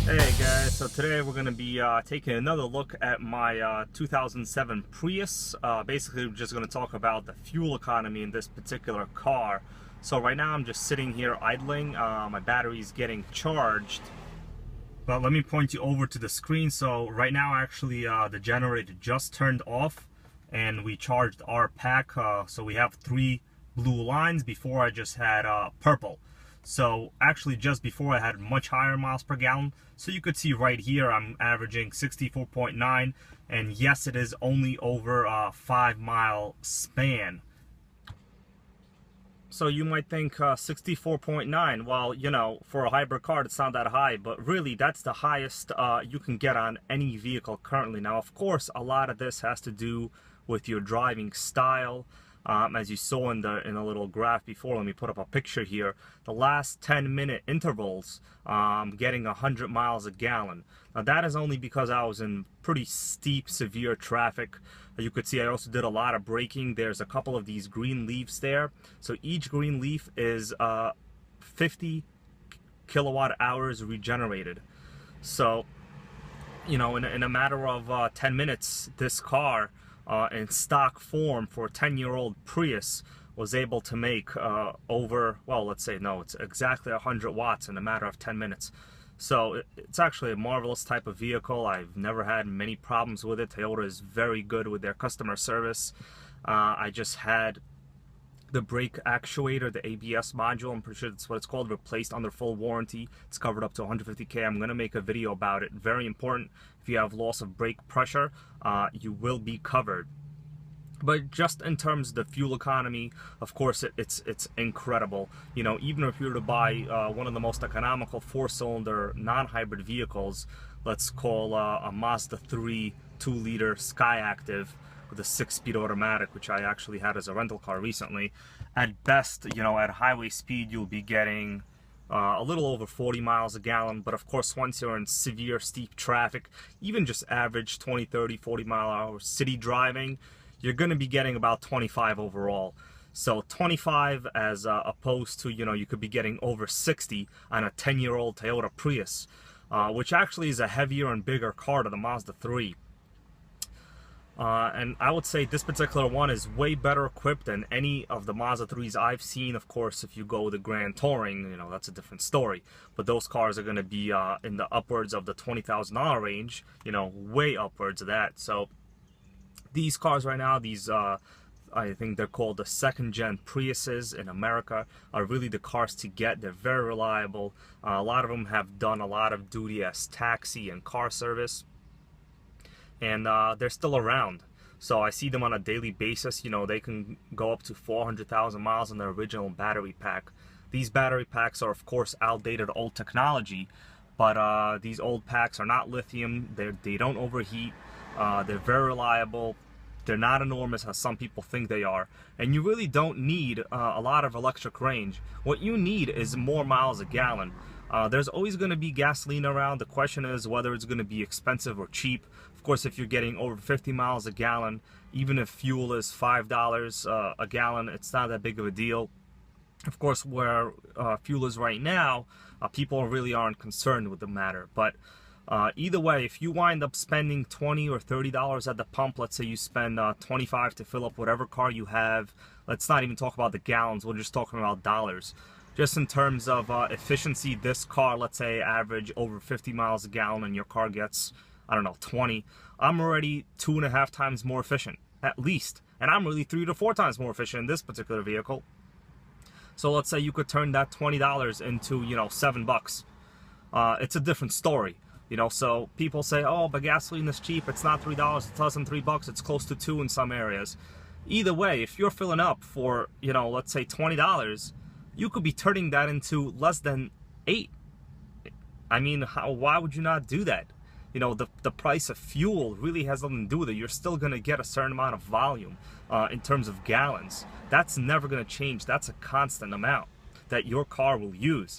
Hey guys, so today we're going to be taking another look at my 2007 Prius. Basically, we're just going to talk about the fuel economy in this particular car. So right now I'm just sitting here idling. My battery is getting charged. But let me point you over to the screen. So right now actually the generator just turned off and we charged our pack. So we have 3 blue lines. Before I just had purple. So actually just before I had much higher miles per gallon. So you could see right here I'm averaging 64.9, and yes, it is only over a 5-mile span. So you might think 64.9, well, you know, for a hybrid car it's not that high, but really that's the highest you can get on any vehicle currently. Now of course a lot of this has to do with your driving style. As you saw in the little graph before, let me put up a picture here. The last 10-minute intervals, getting 100 miles a gallon. Now that is only because I was in pretty steep, severe traffic. You could see I also did a lot of braking. There's a couple of these green leaves there. So each green leaf is 50 kilowatt hours regenerated. So, you know, in a matter of 10 minutes, this car, in stock form for a 10-year-old Prius, was able to make over, well, let's say, no, it's exactly 100 watts in a matter of 10 minutes. So it's actually a marvelous type of vehicle. I've never had many problems with it. Toyota is very good with their customer service. I just had the brake actuator, the ABS module, I'm pretty sure that's what it's called, replaced under full warranty. It's covered up to 150K. I'm going to make a video about it. Very important. If you have loss of brake pressure, you will be covered. But just in terms of the fuel economy, of course, it's incredible. You know, even if you were to buy one of the most economical 4-cylinder non-hybrid vehicles, let's call a Mazda 3 2-liter Skyactiv with a 6-speed automatic, which I actually had as a rental car recently. At best, you know, at highway speed, you'll be getting a little over 40 miles a gallon. But of course, once you're in severe, steep traffic, even just average 20, 30, 40 mile an hour city driving, you're going to be getting about 25 overall. So 25 as opposed to, you know, you could be getting over 60 on a 10-year-old Toyota Prius, which actually is a heavier and bigger car to the Mazda 3. And I would say this particular one is way better equipped than any of the Mazda 3s I've seen. Of course, if you go the Grand Touring, you know, that's a different story. But those cars are going to be in the upwards of the $20,000 range, you know, way upwards of that. So these cars right now, these I think they're called the 2nd-gen Priuses in America, are really the cars to get. They're very reliable. A lot of them have done a lot of duty as taxi and car service. And they're still around. So I see them on a daily basis. You know, they can go up to 400,000 miles on their original battery pack. These battery packs are, of course, outdated old technology, but these old packs are not lithium. They don't overheat. They're very reliable. They're not enormous as some people think they are. And you really don't need a lot of electric range. What you need is more miles a gallon. There's always going to be gasoline around. The question is whether it's going to be expensive or cheap. Of course, if you're getting over 50 miles a gallon, even if fuel is $5 a gallon, it's not that big of a deal. Of course, where fuel is right now, people really aren't concerned with the matter. But either way, if you wind up spending $20 or $30 at the pump, let's say you spend $25 to fill up whatever car you have, let's not even talk about the gallons, we're just talking about dollars. Just in terms of efficiency, this car, let's say average over 50 miles a gallon and your car gets, I don't know, 20. I'm already 2.5 times more efficient, at least. And I'm really 3 to 4 times more efficient in this particular vehicle. So let's say you could turn that $20 into, you know, $7. It's a different story. You know, so people say, oh, but gasoline is cheap. It's not $3. It's less than $3. It's close to $2 in some areas. Either way, if you're filling up for, you know, let's say $20, you could be turning that into less than $8. I mean, why would you not do that? You know, the price of fuel really has nothing to do with it. You're still going to get a certain amount of volume in terms of gallons. That's never going to change. That's a constant amount that your car will use.